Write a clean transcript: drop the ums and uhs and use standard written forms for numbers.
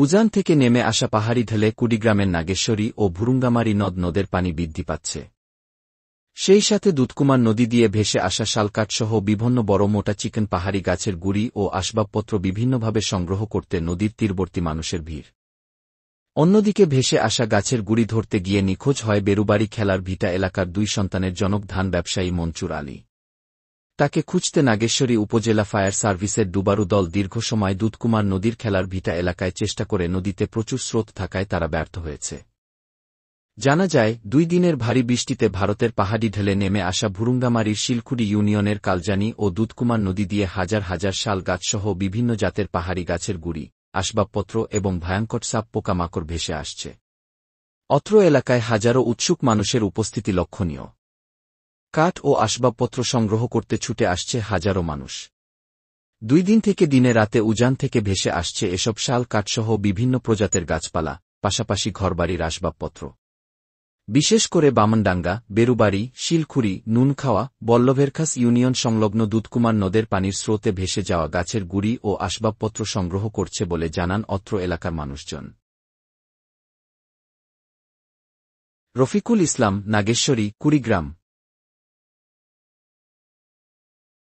উজান থেকে নেমে আসা পাহাড়ি ঢলে কুড়িগ্রামের নাগেশ্বরী ও ভুরুঙ্গামারী নদ-নদের পানি বৃদ্ধি পাচ্ছে। সেই সাথে দুধকুমার নদী দিয়ে ভেসে আসা শালকাঠসহ বিভিন্ন বড় মোটা চিকেন পাহাড়ি গাছের গুঁড়ি ও আসবাবপত্র বিভিন্নভাবে সংগ্রহ করতে নদীর তীরবর্তী মানুষের ভিড়। অন্যদিকে ভেসে আসা গাছের গুঁড়ি ধরতে গিয়ে নিখোঁজ হয় বেরুবাড়ি খেলার ভিটা এলাকার 2 সন্তানের জনক ধান ব্যবসায়ী মনচুর আলী। তাকে খুঁজতে নাগেশ্বরী উপজেলা ফায়ার সার্ভিসের ডুবারু দল দীর্ঘ সময় দুধকুমার নদীর খেলার ভিটা এলাকায় চেষ্টা করে নদীতে প্রচুর স্রোত থাকায় তারা ব্যর্থ হয়েছে। জানা যায়, 2 দিনের ভারী বৃষ্টিতে ভারতের পাহাড়ি ঢেলে নেমে আসা ভুরুঙ্গামারীর শিলকুড়ি ইউনিয়নের কালজানি ও দুধকুমার নদী দিয়ে হাজার হাজার শাল গাছসহ বিভিন্ন জাতের পাহাড়ি গাছের গুঁড়ি, আসবাবপত্র এবং ভয়ঙ্কর সাপ পোকামাকড় ভেসে আসছে। অত্র এলাকায় হাজারো উৎসুক মানুষের উপস্থিতি লক্ষণীয়। কাঠ ও আসবাবপত্র সংগ্রহ করতে ছুটে আসছে হাজারো মানুষ। 2 দিন থেকে দিনে রাতে উজান থেকে ভেসে আসছে এসব শাল কাঠসহ বিভিন্ন প্রজাতের গাছপালা, পাশাপাশি ঘরবাড়ির আসবাবপত্র। বিশেষ করে বামনডাঙ্গা, বেরুবাড়ি, শিলখুড়ি, নুনখাওয়া, বল্লভেরখাস ইউনিয়ন সংলগ্ন দুধকুমার নদের পানির স্রোতে ভেসে যাওয়া গাছের গুঁড়ি ও আসবাবপত্র সংগ্রহ করছে বলে জানান অত্র এলাকার মানুষজন। রফিকুল ইসলাম, নাগেশ্বরী, কুড়িগ্রাম।